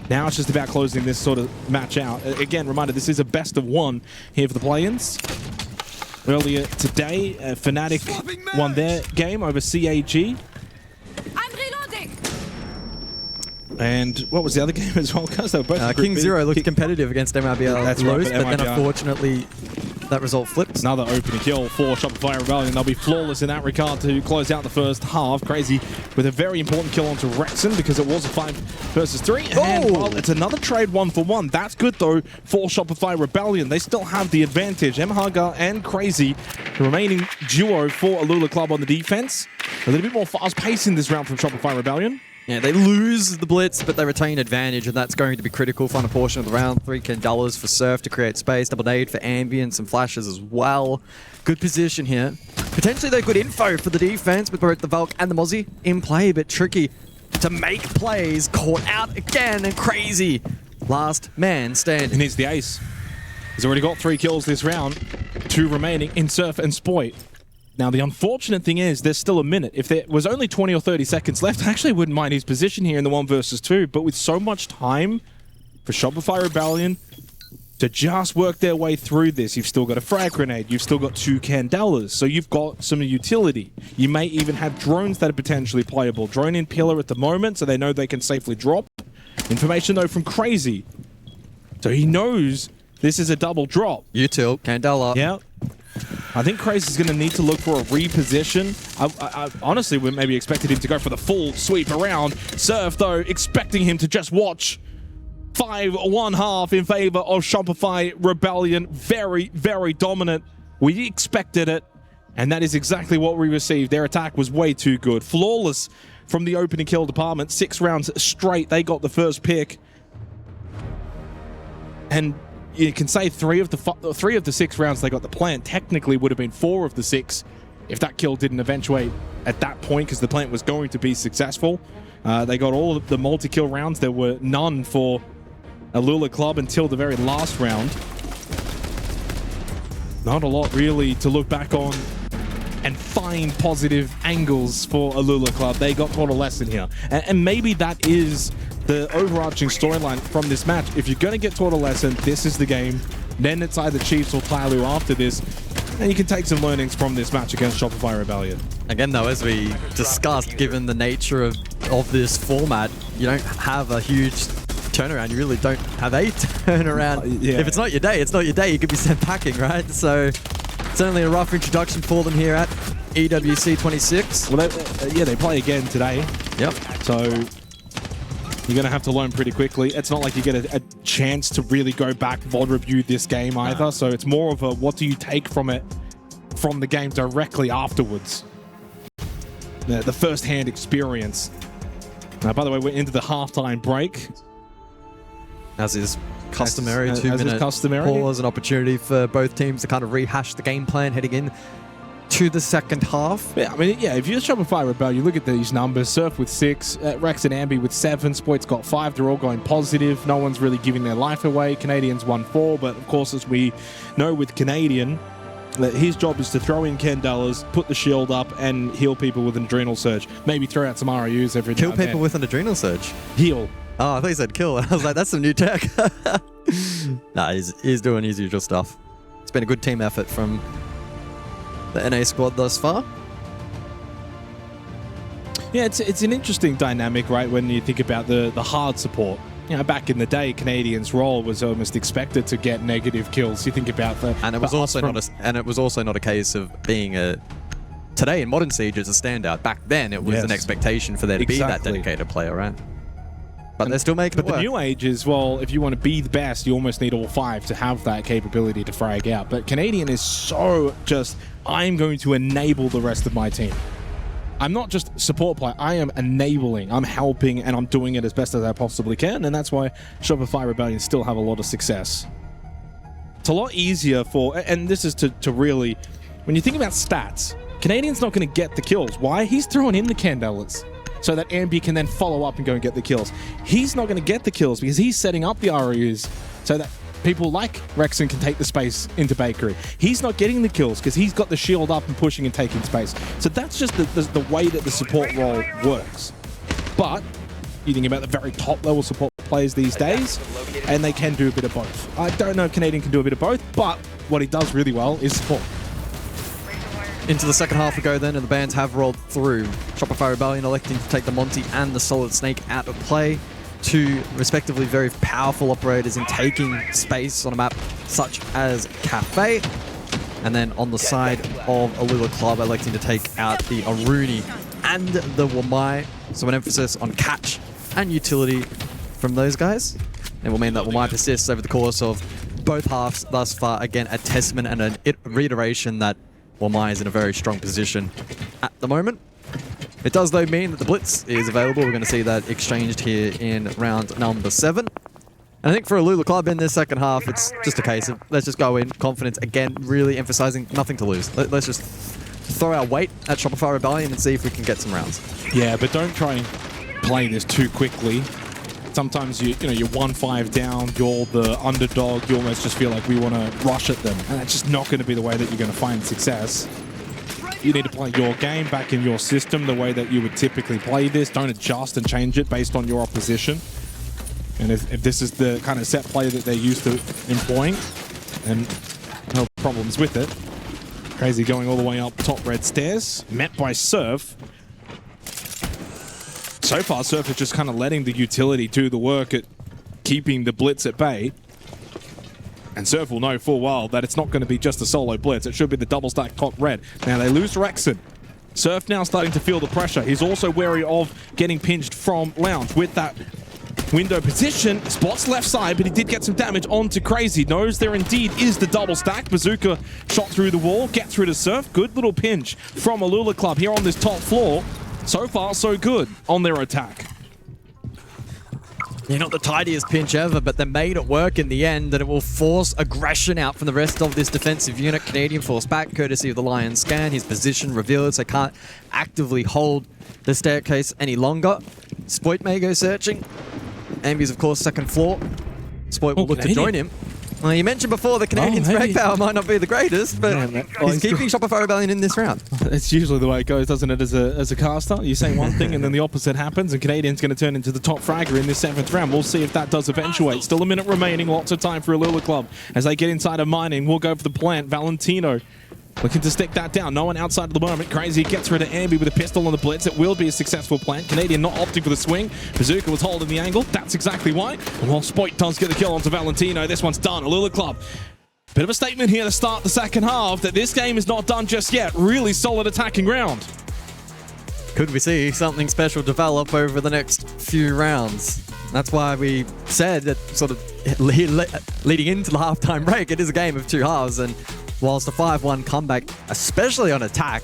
Now it's just about closing this sort of match out. Again, reminder, this is a best of one here for the play-ins. Earlier today, Fnatic won their game over CAG. I'm reloading. And what was the other game as well? Because they were both King Zero looked competitive against MRBL. That's Lows, right, but then unfortunately that result flipped. Another opening kill for Shopify Rebellion. They'll be flawless in that regard to close out the first half. Crazy with a very important kill onto Rexon because it was a 5 versus 3. And well, it's another trade 1-for-1. That's good though for Shopify Rebellion. They still have the advantage. Mhaga and Crazy, the remaining duo for AlUla Club on the defense. A little bit more fast pace in this round from Shopify Rebellion. Yeah, they lose the blitz, but they retain advantage, and that's going to be critical. Final portion of the round. $3 for Surf to create space. Double nade for Ambi and some flashes as well. Good position here. Potentially, though, good info for the defense with both the Valk and the Mozzie in play, but tricky to make plays. Caught out again, and Crazy. Last man standing. He needs the ace. He's already got 3 kills this round. 2 remaining in Surf and Spoit. Now, the unfortunate thing is there's still a minute. If there was only 20 or 30 seconds left, I actually wouldn't mind his position here in the 1 versus 2. But with so much time for Shopify Rebellion to just work their way through this, you've still got a frag grenade, you've still got 2 Candelas, so you've got some utility. You may even have drones that are potentially playable. Drone in pillar at the moment, so they know they can safely drop. Information, though, from Crazy. So he knows this is a double drop. Util, Candela. Yeah. I think Crazy's going to need to look for a reposition. I honestly would maybe expected him to go for the full sweep around. Surf, though, expecting him to just watch. 5-1-half in favor of Shopify Rebellion. Very, very dominant. We expected it, and that is exactly what we received. Their attack was way too good. Flawless from the opening kill department. 6 rounds straight. They got the first pick. And you can say 3 of the 6 rounds they got the plant technically would have been 4 of the 6 if that kill didn't eventuate at that point, because the plant was going to be successful. They got all of the multi-kill rounds. There were none for AlUla Club until the very last round. Not a lot really to look back on and find positive angles for AlUla Club. They got taught a lesson here. And maybe that is the overarching storyline from this match. If you're going to get taught a lesson, this is the game. Then it's either Chiefs or Tyloo after this. And you can take some learnings from this match against Shopify Rebellion. Again, though, as we discussed, given the nature of this format, you don't have a huge turnaround. You really don't have a turnaround. Yeah. If it's not your day, it's not your day. You could be sent packing, right? So certainly a rough introduction for them here at EWC 26. Well, they play again today. Yep. So you're going to have to learn pretty quickly. It's not like you get a chance to really go back, VOD review this game either. No. So it's more of a what do you take from it, from the game directly afterwards. The first-hand experience. Now, by the way, we're into the halftime break. As is customary, as 2-minute customary. pause, an opportunity for both teams to kind of rehash the game plan heading in to the second half. Yeah, I mean, yeah, if you're Shopify Rebellion, you look at these numbers. Surf with 6, Rex and Ambi with 7, Spoit's got 5. They're all going positive. No one's really giving their life away. Canadian's 1-4, but of course, as we know with Canadian, that his job is to throw in Candelas, put the shield up, and heal people with an adrenal surge. Maybe throw out some RUs every now and then. Kill people with an adrenal surge. Heal. Oh, I thought he said kill. I was like, that's some new tech. Nah, he's doing his usual stuff. It's been a good team effort from the NA squad thus far. Yeah, it's an interesting dynamic, right? When you think about the hard support. You know, back in the day, Canadians' role was almost expected to get negative kills. You think about the and it was also not a case of being a. Today in modern Siege, it's a standout. Back then, it was an expectation for there to be that dedicated player, right? But they're still making it work. But the new age is, well, if you want to be the best, you almost need all 5 to have that capability to frag out. But Canadian is so just, I'm going to enable the rest of my team. I'm not just support player, I am enabling, I'm helping, and I'm doing it as best as I possibly can, and that's why Shopify Rebellion still have a lot of success. It's a lot easier for, and this is to really, when you think about stats, Canadian's not going to get the kills. Why? He's throwing in the candelas so that Ambi can then follow up and go and get the kills. He's not going to get the kills because he's setting up the REUs so that people like Rexon can take the space into Bakery. He's not getting the kills because he's got the shield up and pushing and taking space. So that's just the way that the support role works. But you think about the very top level support players these days, and they can do a bit of both. I don't know if Canadian can do a bit of both, but what he does really well is support. Into the second half we go then, and the bands have rolled through. Shopify Rebellion electing to take the Monty and the Solid Snake out of play. Two respectively very powerful operators in taking space on a map such as Cafe. And then on the side of AlUla Club electing to take out the Aruni and the Wamai. So an emphasis on catch and utility from those guys. It will mean that Wamai persists over the course of both halves thus far. Again, a testament and a reiteration that Wamai is in a very strong position at the moment. It does, though, mean that the Blitz is available. We're going to see that exchanged here in round number 7. And I think for AlUla Club in this second half, it's just a case of let's just go in, confidence, again, really emphasizing nothing to lose. Let's just throw our weight at Shopify Rebellion and see if we can get some rounds. Yeah, but don't try and play this too quickly. Sometimes you're 1-5 down, you're the underdog, you almost just feel like we want to rush at them. And that's just not going to be the way that you're going to find success. You need to play your game back in your system the way that you would typically play this. Don't adjust and change it based on your opposition. And if this is the kind of set play that they're used to employing, then no problems with it. Crazy going all the way up top red stairs, met by Surf. So far, Surf is just kind of letting the utility do the work at keeping the Blitz at bay. And Surf will know full well that it's not going to be just a solo Blitz. It should be the double stack top red. Now they lose Rexon. Surf now starting to feel the pressure. He's also wary of getting pinched from Lounge with that window position. Spots left side, but he did get some damage onto Crazy. Knows there indeed is the double stack. Bazooka shot through the wall, get through to Surf. Good little pinch from AlUla Club here on this top floor. So far, so good on their attack. Not the tidiest pinch ever, but they made it work in the end, and it will force aggression out from the rest of this defensive unit. Canadian forced back, courtesy of the Lion scan. His position revealed, so can't actively hold the staircase any longer. Spoit may go searching. Ambi's, of course, second floor. Spoit will look to join him. Well, you mentioned before the Canadian's break power might not be the greatest, but he's keeping Shopify Rebellion in this round. It's usually the way it goes, doesn't it, as a caster? You say one thing and then the opposite happens, and Canadian's going to turn into the top fragger in this 7th round. We'll see if that does eventuate. Still a minute remaining, lots of time for AlUla Club. As they get inside of mining, we'll go for the plant. Valentino looking to stick that down. No one outside at the moment. Crazy gets rid of Ambi with a pistol on the Blitz. It will be a successful plant. Canadian not opting for the swing. Bazooka was holding the angle. That's exactly why. And while Spoit does get the kill onto Valentino, this one's done. AlUla Club. Bit of a statement here to start the second half that this game is not done just yet. Really solid attacking round. Could we see something special develop over the next few rounds? That's why we said that sort of leading into the halftime break, it is a game of two halves, and whilst a 5-1 comeback, especially on attack,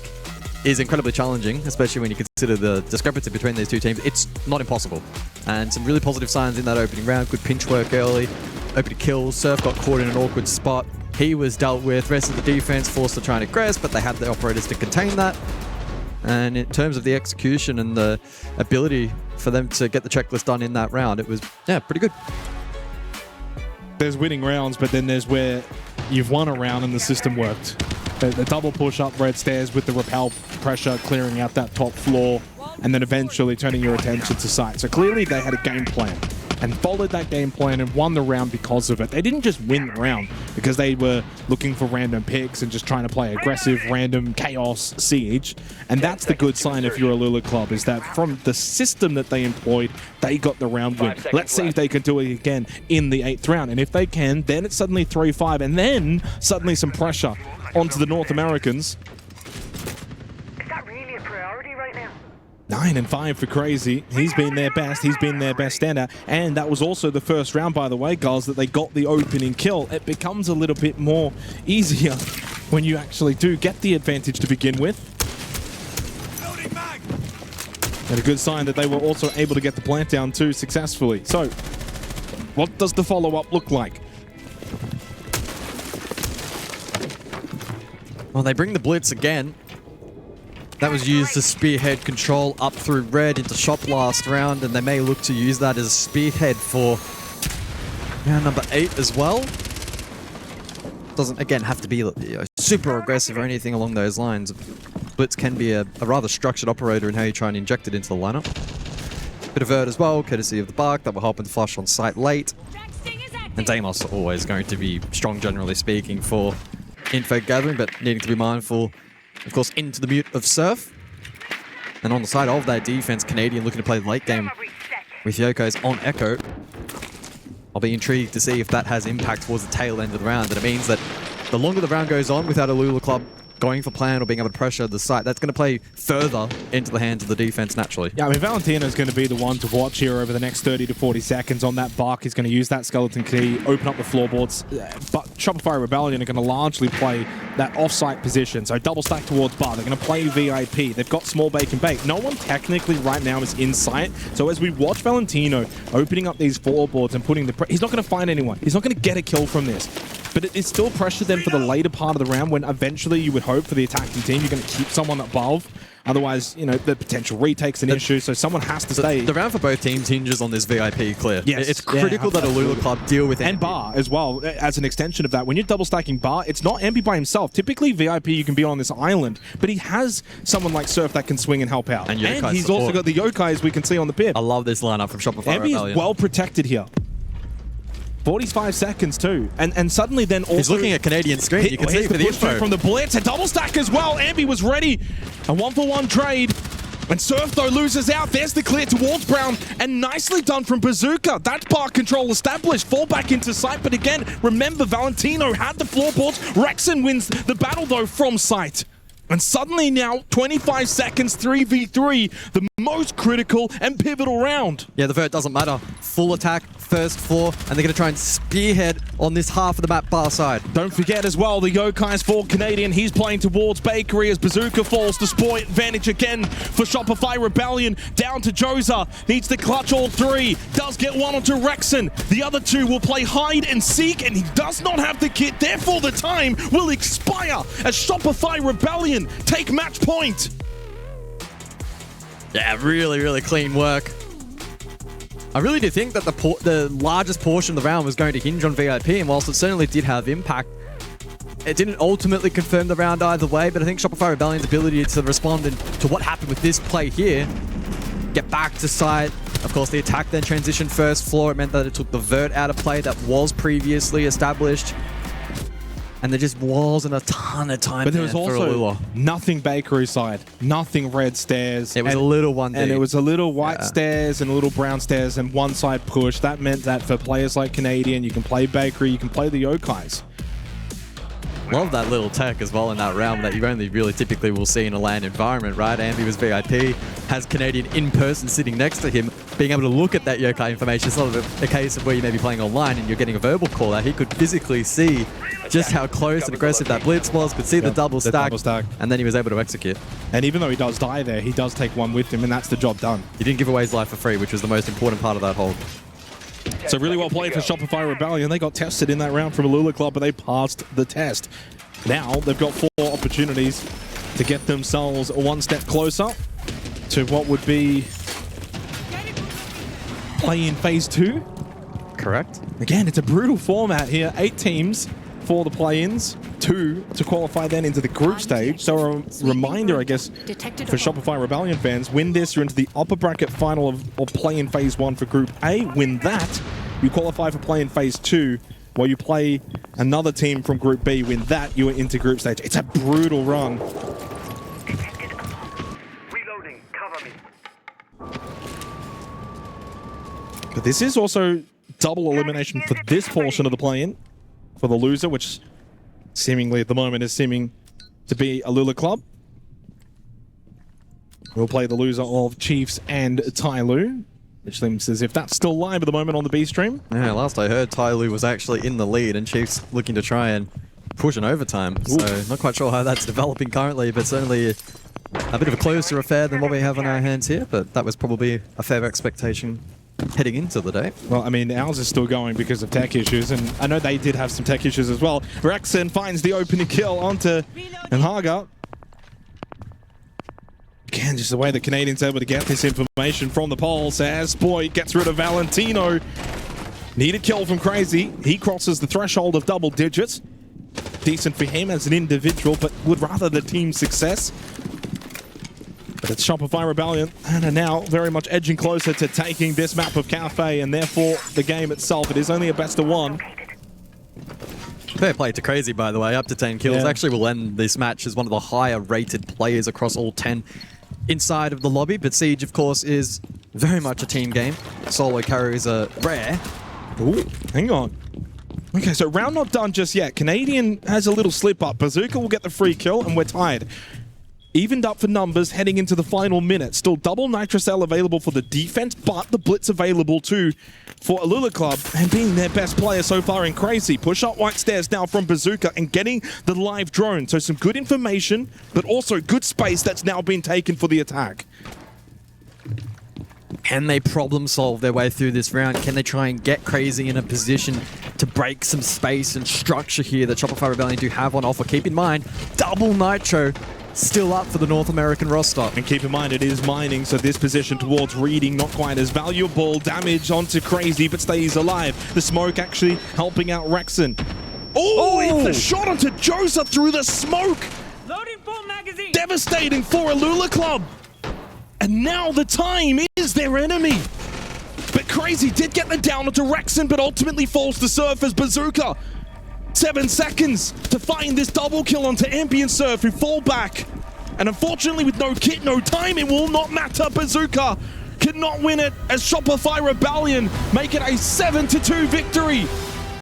is incredibly challenging, especially when you consider the discrepancy between these two teams, it's not impossible. And some really positive signs in that opening round. Good pinch work early, opening kills. Surf got caught in an awkward spot. He was dealt with. Rest of the defense forced to try and aggress, but they had the operators to contain that. And in terms of the execution and the ability for them to get the checklist done in that round, it was, pretty good. There's winning rounds, but then there's where you've won a round and the system worked. The double push up red stairs with the repel pressure, clearing out that top floor, and then eventually turning your attention to site. So clearly they had a game plan. and followed that game plan and won the round because of it. They didn't just win the round because they were looking for random picks and just trying to play aggressive, random chaos siege. And that's the good sign if you're AlUla Club, is that from the system that they employed, they got the round win. Let's see if they can do it again in the 8th round. And if they can, then it's suddenly 3-5, and then suddenly some pressure onto the North Americans. Is that really a priority right now? 9-5 for Crazy. He's been their best. He's been their best standout. And that was also the first round, by the way, guys, that they got the opening kill. It becomes a little bit more easier when you actually do get the advantage to begin with. And a good sign that they were also able to get the plant down too successfully. So, what does the follow-up look like? Well, they bring the blitz again. That was used to spearhead control up through red into shop last round, and they may look to use that as a spearhead for round number 8 as well. Doesn't, again, have to be super aggressive or anything along those lines. Blitz can be a rather structured operator in how you try and inject it into the lineup. Bit of Vert as well, courtesy of the Bark that will help and flush on site late. And Deimos always going to be strong, generally speaking, for info gathering, but needing to be mindful, of course, into the mute of Surf. And on the side of that defense, Canadian looking to play the late game with Yoko's on Echo. I'll be intrigued to see if that has impact towards the tail end of the round. And it means that the longer the round goes on without AlUla Club going for plan or being able to pressure the site, that's going to play further into the hands of the defense naturally. Yeah, I mean, Valentino's going to be the one to watch here over the next 30 to 40 seconds on that Bark. He's going to use that skeleton key, open up the floorboards. But Shopify Rebellion are going to largely play that off-site position. So double stack towards Bar. They're going to play VIP. They've got small bake and bake. No one technically right now is in sight. So as we watch Valentino opening up these floorboards and putting the... he's not going to find anyone. He's not going to get a kill from this. But it's still pressure then for the later part of the round when eventually you would hope for the attacking team you're going to keep someone above. Otherwise, you know, the potential retake's an issue, so someone has to stay. The round for both teams hinges on this VIP clear. Yes. It's critical that AlUla Club deal with and Bar as well, as an extension of that. When you're double stacking Bar, it's not Ambi by himself. Typically, VIP, you can be on this island, but he has someone like Surf that can swing and help out. And he's also got the Yokai, as we can see on the pip. I love this lineup from Shopify Ambi is well protected here. 45 seconds too, and suddenly then also... He's looking at Canadian screen, you can see for the info. From the Blitz, a double stack as well. Ambi was ready. A 1-for-1 trade. And Surf, though, loses out. There's the clear towards Brown, and nicely done from Bazooka. That's bar control established. Fall back into sight, but again, remember, Valentino had the floorboards. Rexon wins the battle, though, from sight. And suddenly now, 25 seconds, 3v3, the most critical and pivotal round. Yeah, the Vert doesn't matter. Full attack, first floor, and they're going to try and spearhead on this half of the map bar side. Don't forget as well, the Yokai's for Canadian. He's playing towards Bakery as Bazooka falls. The spoil advantage again for Shopify Rebellion. Down to Joza. Needs to clutch all three. Does get one onto Rexon. The other two will play hide and seek, and he does not have the kit. Therefore, the time will expire as Shopify Rebellion take match point. Yeah, really, really clean work. I really do think that the largest portion of the round was going to hinge on VIP, and whilst it certainly did have impact, it didn't ultimately confirm the round either way, but I think Shopify Rebellion's ability to respond to what happened with this play here, get back to site. Of course, the attack then transitioned first floor. It meant that it took the Vert out of play that was previously established. And there just wasn't a ton of time. But there was also nothing Bakery side, nothing red stairs. It was a little 1D. And it was a little white stairs and a little brown stairs and one side push. That meant that for players like Canadian, you can play Bakery, you can play the Yokais. Love that little tech as well in that round that you only really typically will see in a LAN environment, right? Ambi was VIP, has Canadian in person sitting next to him, being able to look at that Yokai information. It's not a case of where you may be playing online and you're getting a verbal call out. He could physically see just how close and aggressive that blitz was, could see the double stack, and then he was able to execute. And even though he does die there, he does take one with him, and that's the job done. He didn't give away his life for free, which was the most important part of that hold. So really well played for Shopify Rebellion. They got tested in that round from AlUla Club, but they passed the test. Now they've got 4 opportunities to get themselves one step closer to what would be play in phase 2. Correct. Again, it's a brutal format here. 8 teams, for the play-ins, 2 to qualify then into the group stage. So a reminder, I guess, for Shopify Rebellion fans, win this, you're into the upper bracket final of play-in phase 1 for Group A. Win that, you qualify for play-in phase 2, while you play another team from Group B. Win that, you are into group stage. It's a brutal run. Reloading. Cover me. But this is also double elimination for this portion of the play-in for the loser, which seemingly at the moment is seeming to be AlUla Club. We'll play the loser of Chiefs and Tyloo, which seems as if that's still live at the moment on the B stream. Yeah, last I heard, Tyloo was actually in the lead and Chiefs looking to try and push an overtime. Ooh. So not quite sure how that's developing currently, but certainly a bit of a closer affair than what we have on our hands here, but that was probably a fair expectation heading into the day. Well, I mean, ours is still going because of tech issues, and I know they did have some tech issues as well. Rexon finds the opening kill onto Haga. Again, just the way the Canadians are able to get this information from the polls as Boyd gets rid of Valentino. Need a kill from Crazy. He crosses the threshold of double digits. Decent for him as an individual, but would rather the team success. But it's Shopify Rebellion and are now very much edging closer to taking this map of Cafe, and therefore the game itself. It is only a best of 1. Fair play to Crazy, by the way, up to 10 kills. Yeah. Actually will end this match as one of the higher rated players across all 10 inside of the lobby. But Siege, of course, is very much a team game. Solo carries are rare. Ooh, hang on. Okay, so round not done just yet. Canadian has a little slip up. Bazooka will get the free kill, and we're tied. Evened up for numbers heading into the final minute. Still double Nitrocell available for the defense, but the Blitz available too for AlUla Club, and being their best player so far in Crazy. Push up white stairs now from Bazooka and getting the live drone. So some good information, but also good space that's now been taken for the attack. Can they problem solve their way through this round? Can they try and get Crazy in a position to break some space and structure here that Shopify Rebellion do have on offer? Keep in mind, double Nitro still up for the North American roster. And keep in mind, it is mining, so this position towards Reading not quite as valuable. Damage onto Crazy, but stays alive. The smoke actually helping out Rexon. Oh, it's the shot onto Josa through the smoke. Loading full magazine. Devastating for AlUla Club. And now the time is their enemy. But Crazy did get the down onto Rexon, but ultimately falls to surface. Bazooka. 7 seconds to find this double kill onto Ambient Surf, who fall back. And unfortunately, with no kit, no time, it will not matter. Bazooka cannot win it as Shopify Rebellion make it a 7-2 victory.